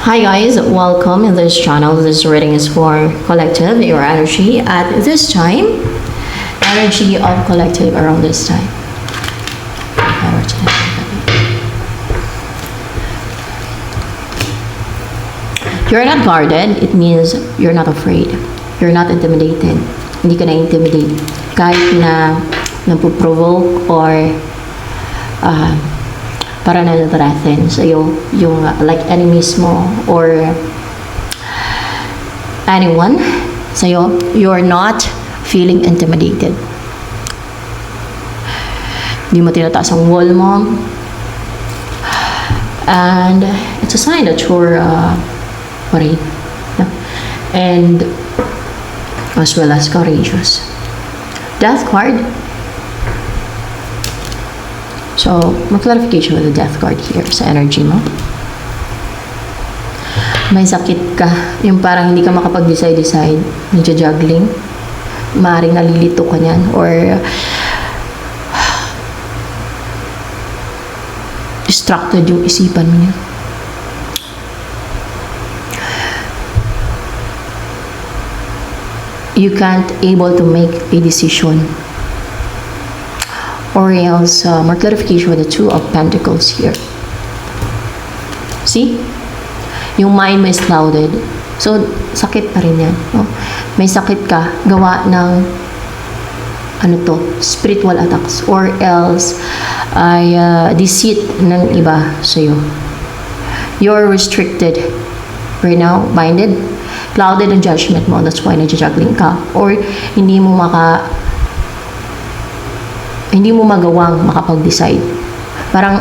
Hi guys, welcome in this channel. This reading is for collective, your energy at this time. Energy of collective around this time. You're not guarded, it means you're not afraid. You're not intimidated. Hindi ka na-intimidate. Kahit na napuprovoke or para na-threaten sa'yo yung like enemies mo or anyone sa'yo, you're not feeling intimidated. Hindi mo tinataas ang wall mo. And it's a sign that you're worried. No? And as well as courageous. Death card. So, mag-clarification with the death card here sa energy mo. May sakit ka. Yung parang hindi ka makapag-decide. Nagja-juggling. Maaaring nalilito ka niyan. Or distracted yung isipan mo niya. You can't able to make a decision. Or else, more clarification with the Two of Pentacles here. See? Yung mind mo is clouded. So, sakit pa rin yan. No? May sakit ka, gawa ng spiritual attacks. Or else, ay deceit ng iba sa'yo. You're restricted. Right now, minded. Clouded ang judgment mo. That's why nagja-juggling ka. Or hindi mo magawang makapag-decide. Parang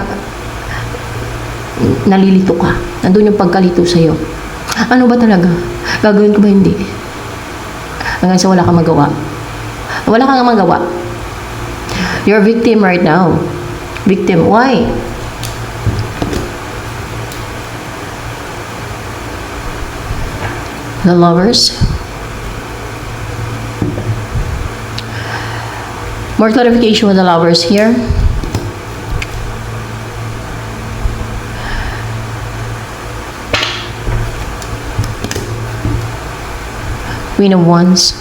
nalilito ka. Nandun yung pagkalito sa'yo. Ano ba talaga? Gagawin ko ba hindi? Hanggang sa wala kang magawa. Wala kang magawa. You're a victim right now. Victim. Why? The Lovers. More clarification with the Lovers here. Queen of Wands.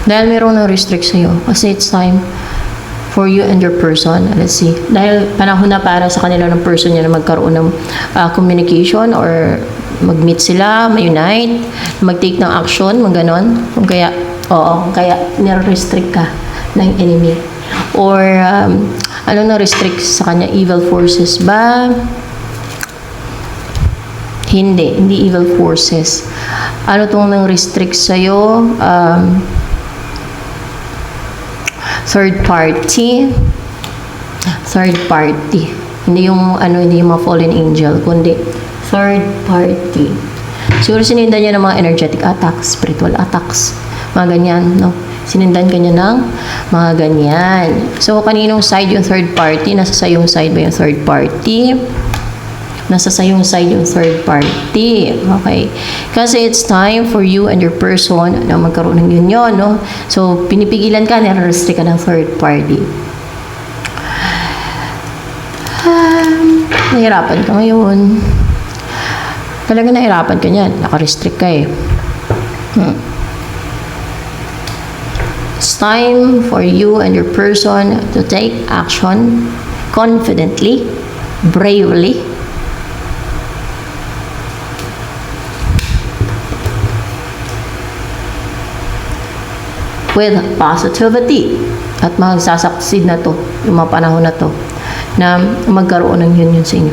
Dahil mayroon na restrict sa'yo. Kasi it's time for you and your person. Let's see. Dahil panahon na para sa kanila ng person niya na magkaroon ng communication or mag-meet sila, ma-unite, mag-take ng action, mag-ganon. Kung kaya nire-restrict ka ng enemy. Or, na-restrict sa kanya? Evil forces ba? Hindi evil forces. Ano tong nang-restrict sa'yo? Third party. Hindi yung mga fallen angel, kundi third party. Siguro sinindan niya ng mga energetic attacks, spiritual attacks, mga ganyan, no? Sinindan ka niya ng mga ganyan. So, kaninong side yung third party? Nasa sayong side ba yung third party? Nasa sayong side yung third party. Okay. Kasi it's time for you and your person na magkaroon ng union, no? So, pinipigilan ka, nire-restrict ka ng third party. Nahirapan ka ngayon. Talaga nahirapan ka niyan. Naka-restrict ka eh. It's time for you and your person to take action confidently, bravely, with positivity. At magsasucceed na to, yung mga panahon na to, na magkaroon ng union sa inyo.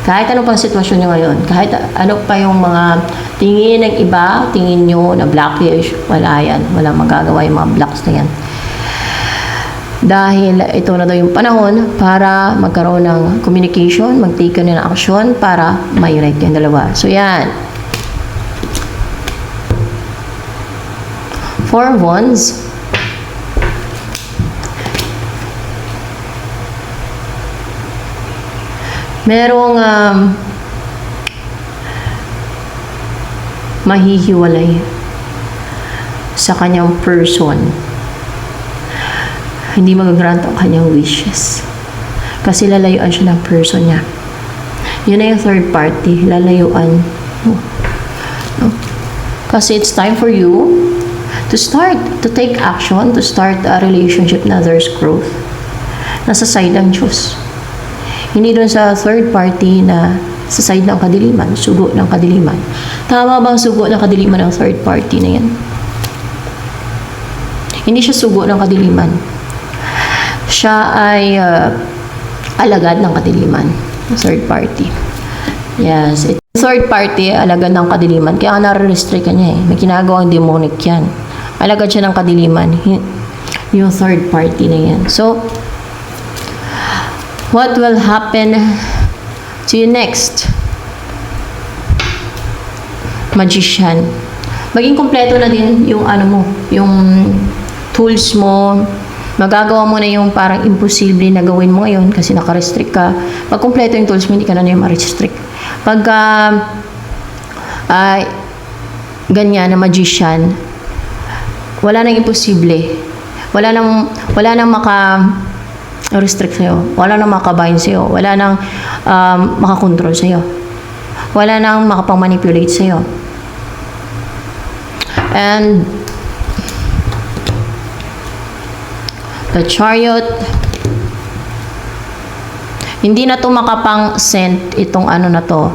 Kahit ano pang sitwasyon nyo ngayon, kahit ano pa yung mga tingin ng iba, tingin nyo na blackish, wala yan. Wala magagawa yung mga blacks na yan. Dahil ito na daw yung panahon para magkaroon ng communication, mag-take ka na ng action para ma-unite yung dalawa. So yan. Four of Wands. Merong mahihiwalay sa kanyang person. Hindi magagrant ang kanyang wishes. Kasi lalayuan siya ng person niya. Yun na yung third party, lalayuan. No? Kasi it's time for you to take action, to start a relationship na there's growth. Nasa side ng Diyos. Hindi doon sa third party na sa side ng kadiliman, sugo ng kadiliman. Tama bang sugo ng kadiliman ng third party na yan? Hindi siya sugo ng kadiliman. Siya ay alagad ng kadiliman, third party. Yes, third party, alagad ng kadiliman. Kaya nare-restrict ka niya eh. May ginagawang demonic yan. Alagad siya ng kadiliman. Yung third party na yan. So, what will happen to you next? Magician. Maging kompleto na din yung ano mo, yung tools mo. Magagawa mo na yung parang imposible na gawin mo ngayon kasi naka-restrict ka. Pag kompleto yung tools mo, hindi ka na yung ma-restrict. Pag ganyan na magician, wala nang imposible. Wala nang maka-restrict sa'yo. Wala nang makabind sa'yo. Wala nang makakontrol sa'yo. Wala nang makapang-manipulate sa'yo. And the Chariot, hindi na to makapang-send itong ano na to,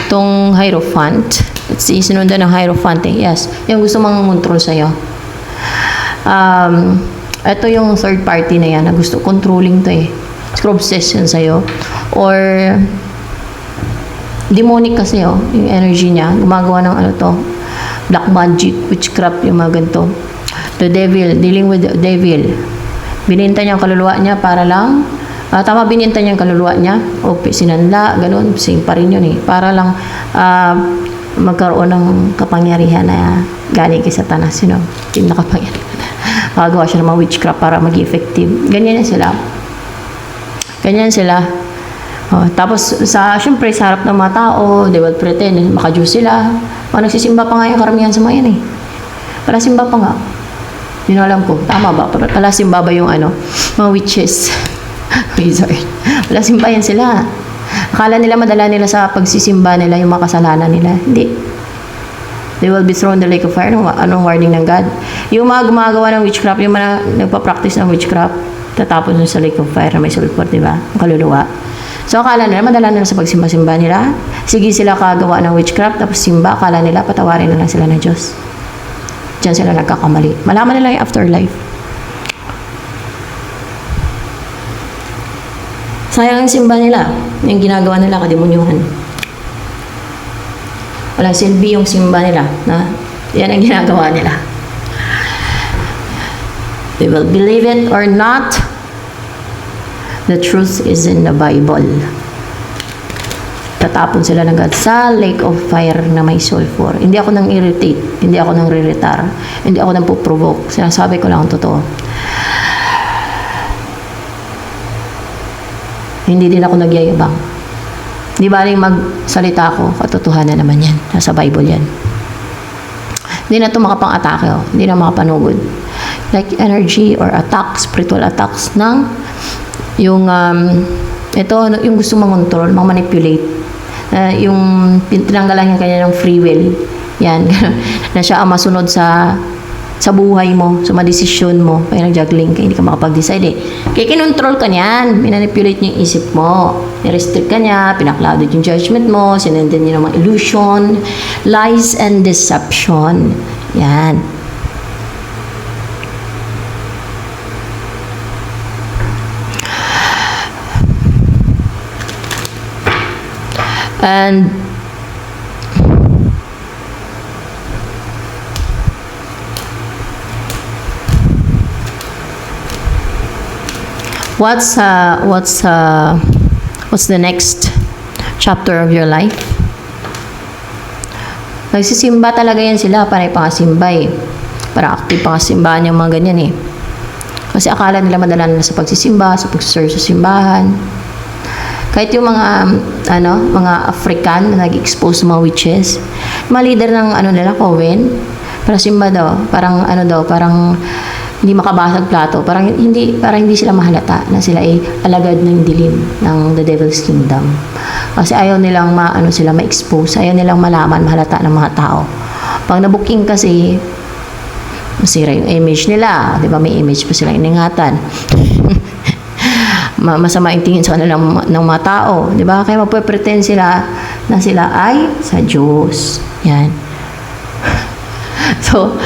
itong Hierophant. Let's see, sinundan ng Hierophant eh. Yes, yung gusto mang control sa'yo. Ito yung third party na yan na gusto, controlling to eh. Gusto obsession sa'yo. Or demonic kasi oh, yung energy niya. Gumagawa ng ano to, black magic, witchcraft, yung mga ganito. The devil, dealing with the devil. Bininta niya ang kaluluwa niya para lang, tama bininta niya ang kaluluwa niya, o sinanla, ganun, same pa rin yun eh. Para lang magkaroon ng kapangyarihan na galing kay Satanas, you know, yung nakapangyarihan. Magagawa siya ng mga witchcraft para maging effective. Ganyan sila. Ganyan sila. Tapos, syempre, sa harap ng mga tao, they will pretend, maka-Diyos sila. Nagsisimba pa nga yung karamihan sa mga yan eh. Para simba pa nga. Yun alam ko. Tama ba? Pala simba ba yung ano? Mga witches. Wizard. Wala simba yan sila. Akala nila madala nila sa pagsisimba nila yung mga kasalanan nila. Hindi. They will be thrown in the lake of fire. Anong warning ng God? Yung mga gumagawa ng witchcraft, yung mga nagpa-practice ng witchcraft, tatapos nun sa lake of fire na may sulfur, di ba? Ang kaluluwa. So, akala nila, madala nila sa pagsimba-simba nila. Sige sila kagawa ng witchcraft, tapos simba, akala nila, patawarin na lang sila ng Diyos. Diyan sila nagkakamali. Malaman nila yung afterlife. Sayang ang simba nila. Yung ginagawa nila, kademonyuhan. Wala silbi yung simba nila. Na, yan ang ginagawa nila. They will believe it or not. The truth is in the Bible. Tatapon sila ng God sa lake of fire na may sulfur. Hindi ako nang irritate. Hindi ako nang re-retar. Hindi ako nang puprovoke. Sinasabi ko lang ang totoo. Hindi din ako nagyayabang. Di baling magsalita ko, katotohanan naman yan. Nasa Bible yan. Hindi na ito makapang-atake. Oh. Hindi na makapanugod. Like energy or attacks, spiritual attacks ng yung ito, yung gusto mangontrol, manipulate. Yung tinanggalan niya kanya ng free will. Yan. Na siya ang masunod sa buhay mo, sa mga desisyon mo. Kaya nag-juggling ka, hindi ka makapag-decide eh. Kaya kinontrol ka niyan. Minanipulate niya yung isip mo. Nirestrict ka niya, pinaklouded yung judgment mo, sinendan niya ng mga illusion, lies and deception. Yan. And what's the next chapter of your life? Nagsisimba talaga yan sila, para pangasimba eh. Para active pangasimbahan yung mga ganyan eh. Kasi akala nila madala nila sa pagsisimba, sa pagsuserve sa simbahan. Kahit yung mga African na nag-expose sa mga witches, mga leader ng nila, Coven, para simba daw, parang hindi makabasag plato, parang hindi sila mahalata na sila ay alagad ng dilim ng the devil's kingdom. Kasi ayaw nilang ma-expose, ayaw nilang malaman, mahalata ng mga tao. Pag nabuking kasi, masira yung image nila. Di ba? May image pa silang iningatan. Masama yung tingin sa kanila ng mga tao. Di ba? Kaya magpe-pretend sila na sila ay sa Diyos. Yan. So,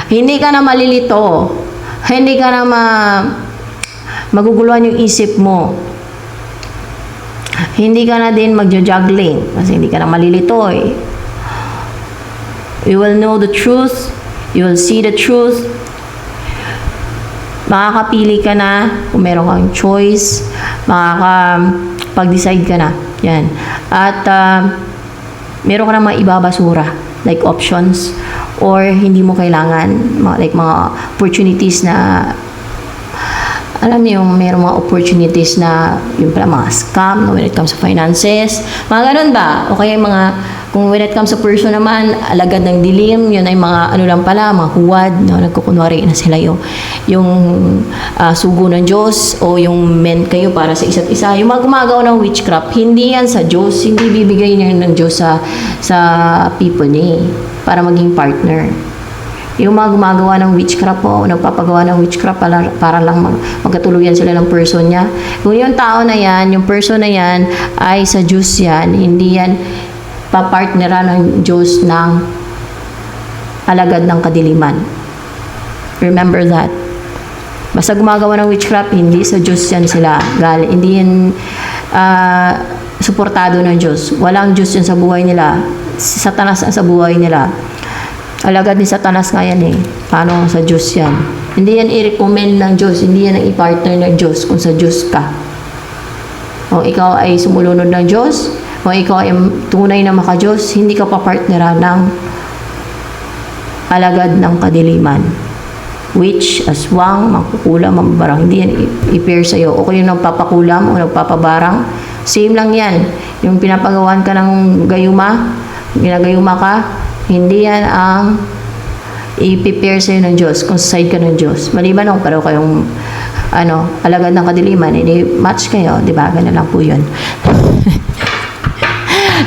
hindi ka na malilito. Hindi ka na maguguluhan yung isip mo. Hindi ka na din magja-juggling kasi hindi ka na malilito eh. You will know the truth. You will see the truth. Makakapili ka na kung meron kang choice. Makakapag-decide ka na. Yan. At meron ka na mga ibabasura like options or hindi mo kailangan mga opportunities na alam niyo yung mayroong mga opportunities na yung pala mga scam no, when it comes to finances, mga ganun ba? O kaya kung when it comes to person naman, alagad ng dilim, yun ay mga lang pala, mga huwad, no, nagkukunwari na sila yung sugo ng Diyos o yung meant kayo para sa isa't isa. Yung mga gumagawa ng witchcraft, hindi yan sa Diyos, hindi bibigay niya ng Diyos sa people niya para maging partner. Yung mga gumagawa ng witchcraft po, nagpapagawa ng witchcraft para lang magkatuluyan sila ng person niya. Kung yung tao na yan, yung person na yan, ay sa Diyos yan, hindi yan papartneran ng Diyos ng alagad ng kadiliman. Remember that. Basta gumagawa ng witchcraft, hindi sa Diyos yan sila. Hindi yan suportado ng Diyos. Walang Diyos yan sa buhay nila. Satanas ang sa buhay nila. Alagad ni Satanas nga yan eh. Paano sa Diyos yan? Hindi yan i-recommend ng Diyos. Hindi yan ang i-partner ng Diyos kung sa Diyos ka. O ikaw ay sumulunod ng Diyos, o ikaw ay tunay na maka-Diyos, hindi ka pa-partnera ng alagad ng kadiliman. Witch, aswang, mangkukulam, mambarang. Hindi yan i-pair sa'yo. O kung yung nagpapakulam o nagpapabarang, same lang yan. Yung pinapagawan ka ng ginagayuma ka, hindi yan ang i-prepare sa'yo ng Diyos kung side ka ng Diyos. Maliban kung pareho kayong alagad ng kadiliman, hindi match kayo, di ba? Ganun lang po yun.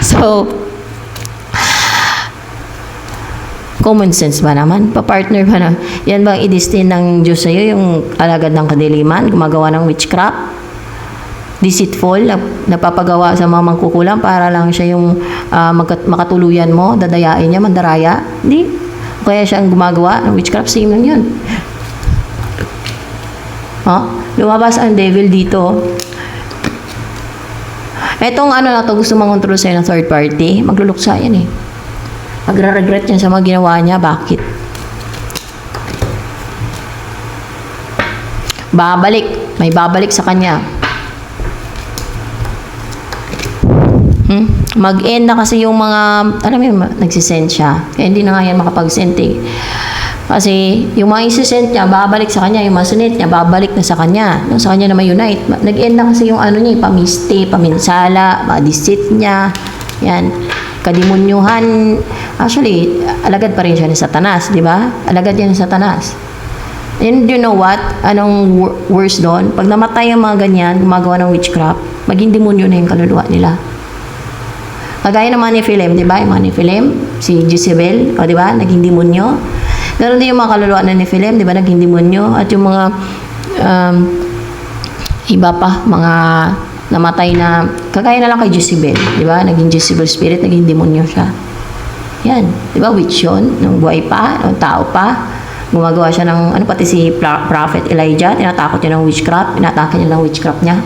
So, common sense ba naman? Pa-partner ba na? Yan bang i-destin ng Diyos sa'yo, yung alagad ng kadiliman, gumagawa ng witchcraft? Deceitful, napapagawa sa mga mangkukulam para lang siya yung makatuluyan mo, dadayain niya, mandaraya. Hindi. Kaya siya ang gumagawa ng witchcraft, same lang yun. Lumabas ang devil dito. Etong na to, gusto mangontrol sa'yo ng third party, magluluksa yan eh. Magra-regret yan sa mga ginawa niya. Bakit? May babalik sa kanya. Mag-end na kasi yung mga, alam mo, nagsisend siya. Kaya hindi na nga yan makapag-send eh. Kasi yung mga isisend niya, babalik sa kanya. Yung mga sunit niya, babalik na sa kanya. Sa kanya na may unite. Nag-end na kasi yung niya, pamiste, paminsala, mga deceit niya. Yan. Kadimunyuhan. Actually, alagad pa rin siya ni Satanas, di ba? Alagad yan ni Satanas. And you know what? Anong worse doon? Pag namatay ang mga ganyan, gumagawa ng witchcraft, maging demonyo na yung kaluluwa nila. Kagaya ng mga Nephilim, di ba? Yung mga Nephilim, si Jezebel, di ba? Naging demonyo. Ganon din yung mga kaluluwa ng Nephilim, di ba? Naging demonyo. At yung mga iba pa, mga namatay na, kagaya na lang kay Jezebel, di ba? Naging Jezebel spirit, naging demonyo siya. Yan, di ba? Witch yun, nung buhay pa, nung tao pa. Gumagawa siya ng, pati si Prophet Elijah, tinatakot niya ng witchcraft, inatake niya ng witchcraft niya.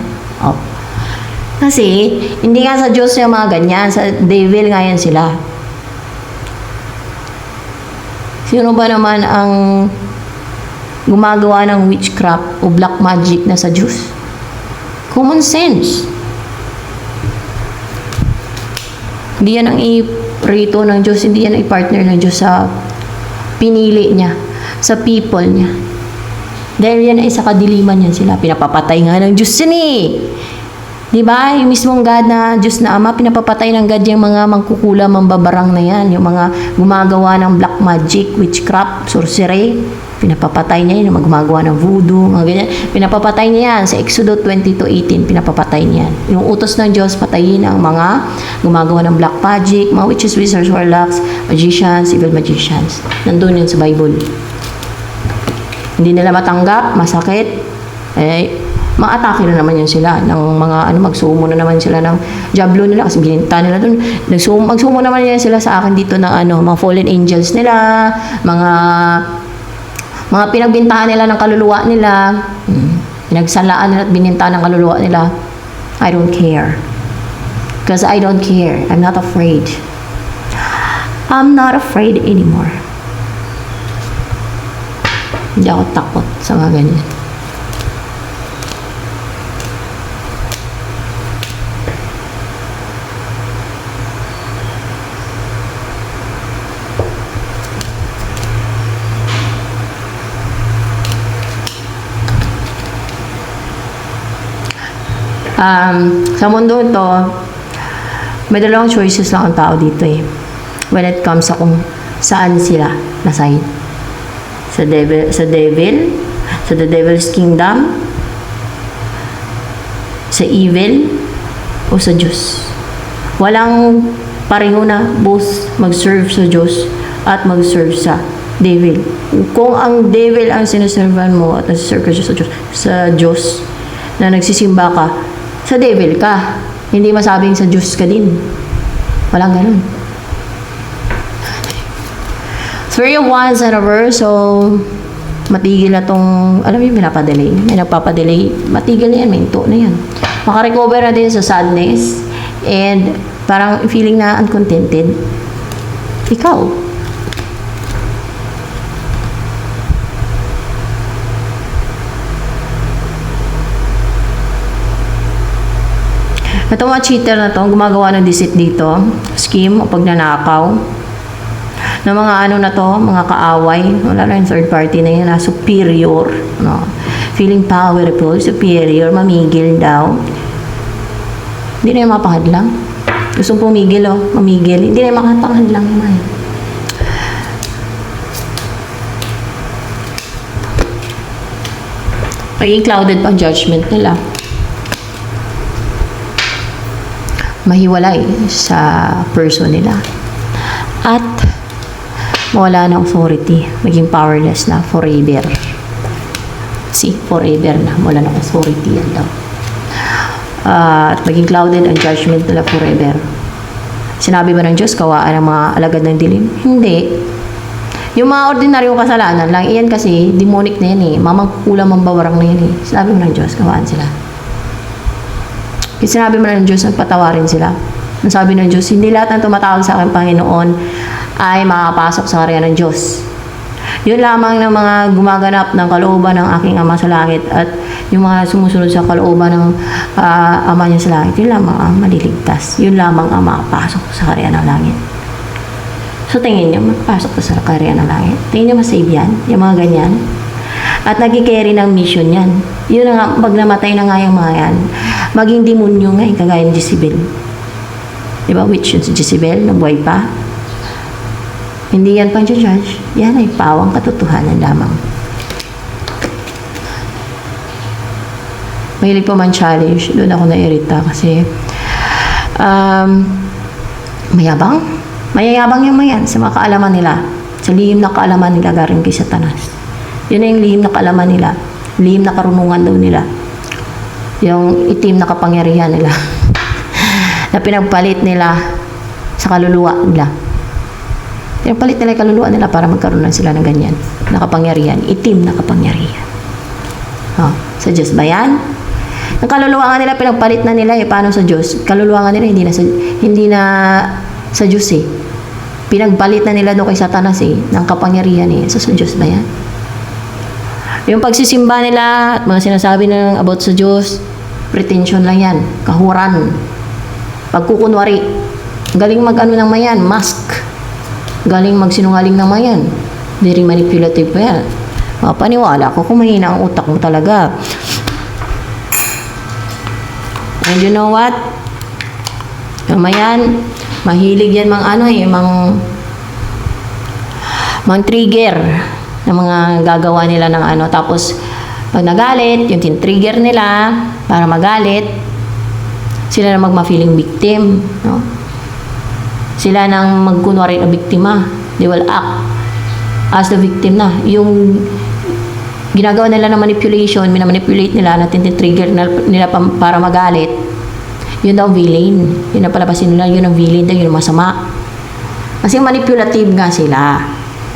Kasi, hindi nga sa Diyos yung mga ganyan, sa devil nga yan sila. Sino ba naman ang gumagawa ng witchcraft o black magic na sa Diyos? Common sense. Hindi yan ang i-rito ng Diyos, hindi yan ang i-partner ng Diyos sa pinili niya, sa people niya. Dahil yan ay sa kadiliman yan sila. Pinapapatay nga ng Diyos yan eh. Di ba? Yung mismong God na Diyos na Ama, pinapapatay ng God yung mga mangkukula, mambabarang na yan. Yung mga gumagawa ng black magic, witchcraft, sorcery. Pinapapatay niya yun. Yung mga gumagawa ng voodoo, mga ganyan. Pinapapatay niya yan. Sa Exodus 22:18, pinapapatay niya yan. Yung utos ng Diyos, patayin ang mga gumagawa ng black magic, mga witches, wizards, warlocks, magicians, evil magicians. Nandun yun sa Bible. Hindi nila matanggap, masakit, ma-atake na naman yan sila ng mga magsumo na naman sila ng diablo nila kasi bininta nila doon. Magsumo naman yan sila sa akin dito ng mga fallen angels nila, mga pinagbintahan nila ng kaluluwa nila, pinagsalaan nila at bininta ng kaluluwa nila. I don't care. Because I don't care. I'm not afraid. I'm not afraid anymore. Hindi ako takot sa mga ganyan. Sa mundo ito, may dalawang choices lang ang tao dito when it comes sa kung saan sila na side. Sa the devil's kingdom, sa evil, o sa Diyos. Walang pareho na both mag-serve sa Diyos at mag-serve sa devil. Kung ang devil ang sinuservan mo at nag-serve ka sa Diyos na nagsisimba ka, sa devil ka. Hindi masabing sa Diyos ka din. Walang ganun. 3 of Wands and a reverse, so matigil na tong, alam mo yung pinapadelay. May nagpapadelay. Matigil na yan, may into na yan. Makarecover na din sa sadness and parang feeling na uncontented. Ikaw. Itong mga cheater na to, gumagawa ng deceit dito, scheme o pagnanakaw, ng mga na to, mga kaaway, wala na yung third party na yun, superior, no? Feeling powerful, superior, mamigil daw. Hindi na yung mapakadlang. Gusto pumigil, mamigil. Hindi na yung makapakadlang yung mga. Maging clouded pang judgment nila. Mahiwalay sa person nila. At mawala ng authority, maging powerless na forever. See, forever na, wala ng authority yan daw. At maging clouded ang judgment nila forever. Sinabi ba ng Diyos, kawaan ang mga alagad ng dilim? Hindi. Yung mga ordinaryong kasalanan lang, iyan kasi, demonic na yan mamangkulang mambawarang na yan Sinabi mo ng Diyos, kawaan sila. Kasi sinabi mo ng Diyos, nagpatawarin sila. Ang sabi ng Diyos, hindi lahat ng tumatawag sa akin, Panginoon, ay makakapasok sa karya ng Diyos. Yun lamang ng mga gumaganap ng kalooban ng aking Ama sa langit at yung mga sumusunod sa kalooban ng Ama niya sa langit, yun lamang ang maliligtas. Yun lamang ang makapasok sa karya ng langit. So tingin niyo, makapasok sa karya ng langit. Tingin niyo masave yan, yung mga ganyan. At nag-carry ng mission yan. Yun na nga, pag namatay na nga yung mga yan, maging demonyo nga kagaya ng Jezebel. Diba, witch yun si Jezebel, nabuhay pa. Hindi yan pang judge. Yan ay pawang katotohanan lamang. Mahilig pa man challenge. Doon ako nairita kasi mayabang. Mayayabang yung mayan sa mga kaalaman nila. Sa lihim na kaalaman nila galing kay Satanas. Yun na yung lihim na kaalaman nila. Lihim na karunungan daw nila. Yung itim na kapangyarihan nila. Na pinagpalit nila sa kaluluwa nila. Pinagpalit nila yung kaluluwa nila para magkaroon lang sila ng ganyan. Na kapangyarihan. Itim na kapangyarihan. Sa Diyos ba yan? Ang kaluluwa nga nila, pinagpalit na nila paano sa Diyos? Kaluluwa nga nila, hindi na sa Diyos Pinagpalit na nila doon kay Satanas ng kapangyarihan So sa Diyos ba yan? Yung pagsisimba nila at mga sinasabi ng about sa Diyos, pretension lang yan. Kahuran. Pagkukunwari. Galing ng mayan. Mask. Galing magsinungaling ng mayan. Very manipulative pa yan. Paniwala ko kung mahina ang utak mo talaga. And you know what? Mamayan, mahilig yan mang trigger ng mga gagawa nila ng ano. Tapos, pag nagalit, yung tin-trigger nila para magalit, sila na magma-feeling victim, no? Sila nang magkunwari na biktima. They will act as the victim na. Yung ginagawa nila ng manipulation, minamanipulate nila, na tin-trigger nila para magalit, yun daw villain. Yun na palabasin nila, yun ang villain daw, yun ang masama. Kasi manipulative nga sila.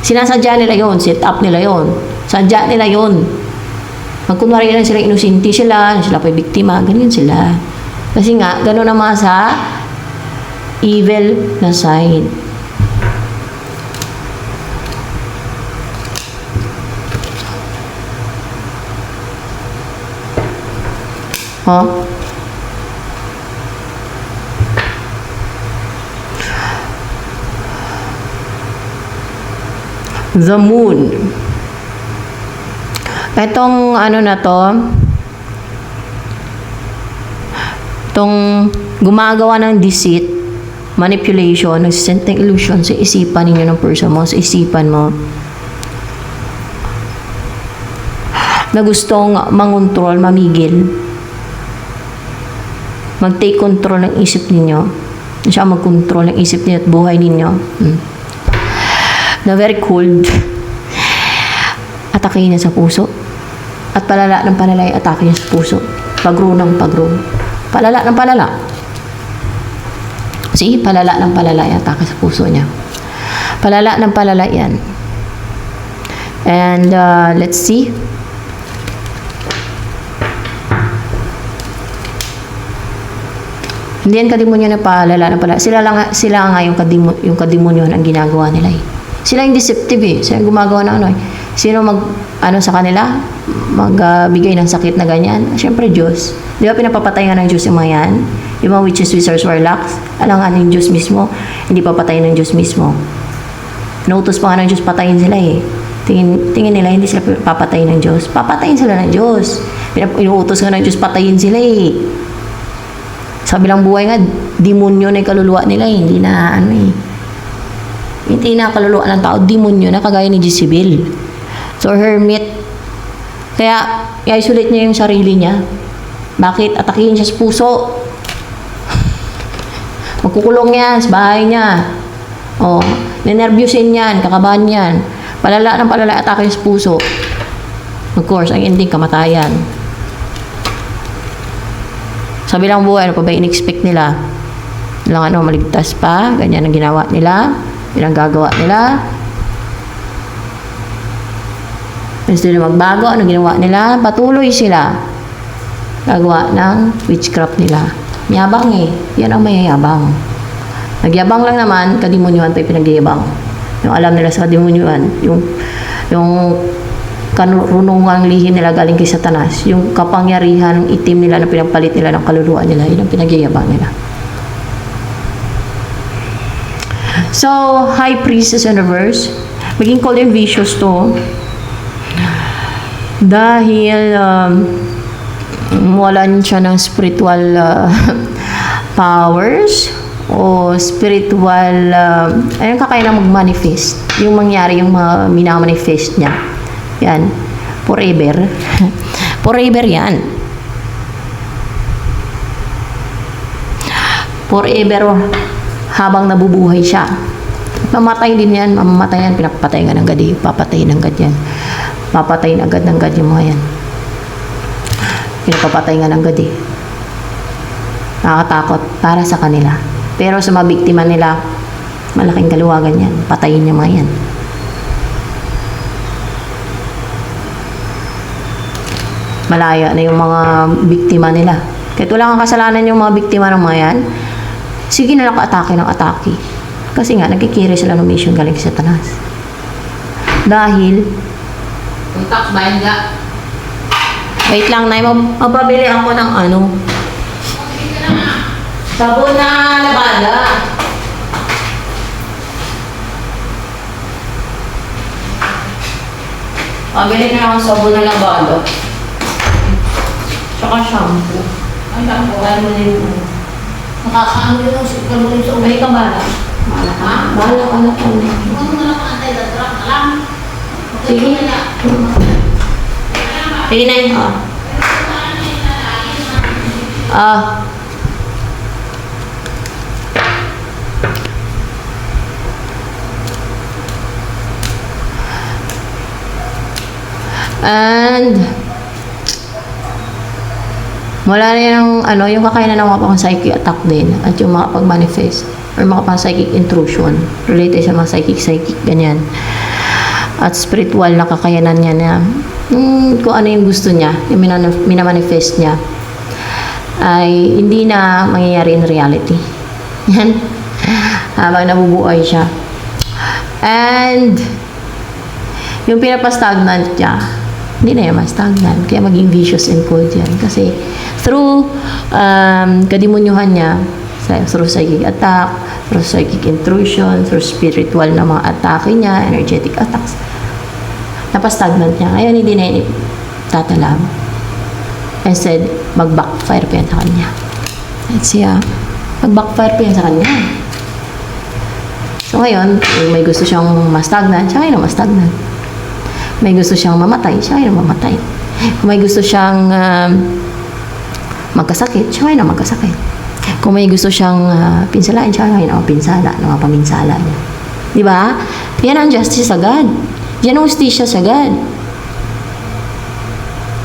Sinasadya nila yun, set up nila yun. Sadya nila yun. Magkunwari lang sila, inusinti sila pa biktima, ganyan sila. Kasi nga, gano'n naman sa evil na side. Huh? The moon. Itong ano na to, itong gumagawa ng deceit, manipulation, nagsisend ng illusion sa isipan ninyo ng person mo, sa isipan mo, na gustong mangontrol, mamigil, mag-take control ng isip ninyo, siya mag-control ng isip ninyo at buhay ninyo. Na very cold, atake niya sa puso, at palala ng palala ay atake niya sa puso, pagro ng pagro, palala ng palala. See, palala ng palala ay atake sa puso niya, palala ng palala yan. And let's see. Hindi yan kademonyo na palala ng palala. Sila nga yung kademonyo ang ginagawa nila eh. Sila yung deceptive eh. Sila yung gumagawa ng ano eh. Sino sa kanila? Magbigay ng sakit na ganyan? Siyempre, Diyos. Di ba pinapapatay nga ng Diyos yung mga yan? Yung mga witches, wizards, warlocks? Alam nga ng Diyos mismo, hindi papatay ng Diyos mismo. Nautos pa nga ng Diyos, patayin sila eh. Tingin nila, hindi sila papatayin ng Diyos. Papatayin sila ng Diyos. Inuutos nga ng Diyos, patayin sila eh. Sa bilang buhay nga, demonyo na yung kaluluwa nila eh. Hindi na ano eh. Hindi na kaluluwa ng tao, demonyo na, kagaya ni Jezebel. So, hermit. Kaya, i-isolate niya yung sarili niya. Bakit? Atakihin siya sa puso. Magkukulong yan sa bahay niya. O, ninervyusin yan, kakabahan yan. Palala ng palala, atake sa puso. Of course, ang ending, kamatayan. Sa bilang buhay, ano pa ba in-expect nila? Lang ano, maligtas pa, ganyan ang ginawa nila. Yan ang gagawa nila. Gusto nila magbago, ano ginawa nila? Patuloy sila. Gagawa ng witchcraft nila. Yabang eh. Yan ang mayayabang. Nagyabang lang naman, kademonyohan pa yung pinagyayabang. Yung alam nila sa kademonyohan, yung karunungang lihim nila galing kay Satanas, yung kapangyarihan ng itim nila na pinagpalit nila ng kaluluwa nila, yun ang pinagyayabang nila. So, high priestess universe, maging cold and vicious to dahil walan siya ng spiritual powers o spiritual ayun kakaya na mag-manifest yung mangyari, yung minamanifest niya yan, forever forever yan, forever habang nabubuhay siya. Mamatay din yan, mamamatay yan, pinapatay nga ng gadi, papatayin ng gad yan. Papatayin agad ng gad yung mga yan. Pinapapatay nga ng gadi. Nakakatakot para sa kanila. Pero sa mga biktima nila, malaking kaluwagan yan. Patayin yung mga yan. Malaya na yung mga biktima nila. Kahit wala kang kasalanan yung mga biktima ng mga yan, sige na lang atake ng atake. Kasi nga, nagkikiri sila ng mission galing sa Satanas. Dahil, Tax bayan ga. wait lang, Nay, mapabili ako ng ano. Sabon na labada. Pabili na ako sabon na labada. Tsaka shampoo. Ay, naku, kaya mo na yun. Nakakaano yun, sikal mo rin sa May uwi. ka bala. Ha? Bala ka na po. Huwag mo na lang antay, datrap na lang. Sige. Sige na yun. And wala na yung yung kakainan ng mga pang psychic attack din at yung mga pag-manifest or mga pang psychic intrusion related sa mga psychic ganyan at spiritual na kakayanan niya na kung ano yung gusto niya yung minamanifest niya ay hindi na mangyayari in reality yan habang nabubuhay siya and yung pinapastagnant niya hindi na yan stagnant kaya maging vicious and cold yan kasi through kadimunyuhan niya through psychic attack through psychic intrusion through spiritual na mga atake niya energetic attacks napastagnant niya ngayon hindi na yan tatalab instead mag-backfire pa yan sa kanya let's see mag-backfire pa yan sa kanya so ngayon kung may gusto siyang ma-stagnant siya ngayon ma-stagnant may gusto siyang mamatay, siya ay mamatay. Kung may gusto siyang magkasakit, siya ay magkasakit. Kung may gusto siyang pinsalain, siya ay pinsala, mga paminsala niya. Di ba? Yan ang justice agad. Yan ang justisya agad.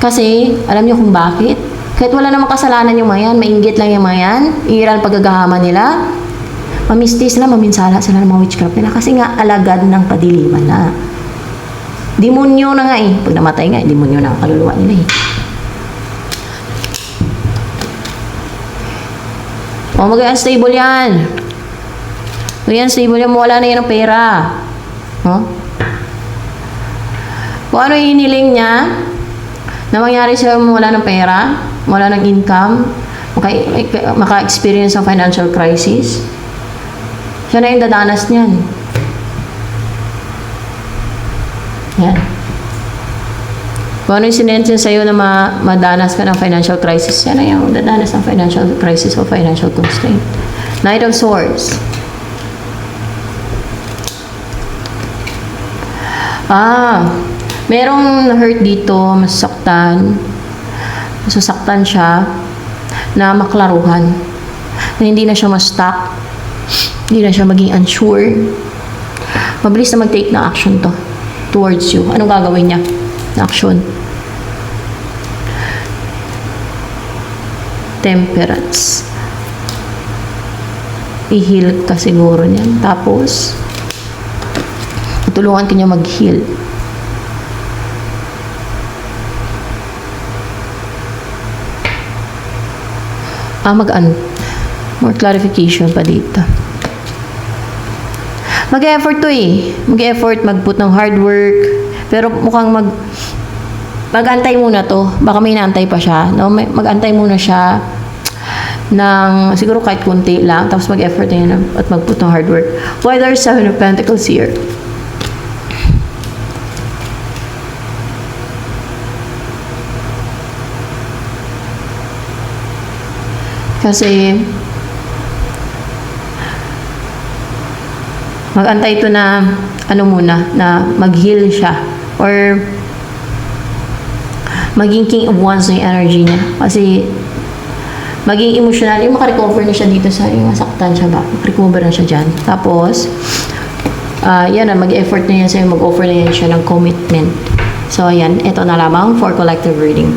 Kasi, alam niyo kung bakit? Kahit wala namang kasalanan yung mga yan, mainggit lang yung mga yan, iiral paggagahaman nila, mamisti sila, maminsala sila ng mga witchcraft nila kasi nga alagad ng kadiliman na. Demonyo na nga eh. Pag namatay nga, demonyo na ang kaluluwa nila eh. O, mag-unstable yan. Mag-unstable yan, wala na yan ng pera. Huh? Kung ano yung hiniling niya, na mangyari siya wala ng pera, wala ng income, maka-experience ng financial crisis, siya na yung dadanas niyan. Yan. Kung ano yung sinensin sa'yo na madanas ka ng financial crisis, yan na yung dadanas ng financial crisis o financial constraint. Knight of Swords. Merong hurt dito, masasaktan siya na maklaruhan. Na hindi na siya ma-stuck, hindi na siya maging unsure. Mabilis na mag-take na action to towards you. Anong gagawin niya? Action. Temperance. I-heal ka siguro niyan. Tapos, tulungan ka niya mag-heal. More clarification pa dito. Mag-effort to eh. Mag-effort, mag-put ng hard work. Pero mukhang mag-antay muna to. Baka may naantay pa siya. No? Mag-antay muna siya ng siguro kahit kunti lang. Tapos mag-effort na yun at mag-put ng hard work. Why there's 7 of Pentacles here? Kasi mag-antay ito na na mag-heal siya or maging king of wands na yung energy niya kasi maging emotional yung makarecover na siya dito sa yung masaktan siya ba recover na siya dyan tapos yan na mag-effort na yan sa'yo mag-offer na yan siya ng commitment so yan ito na lamang for collective reading.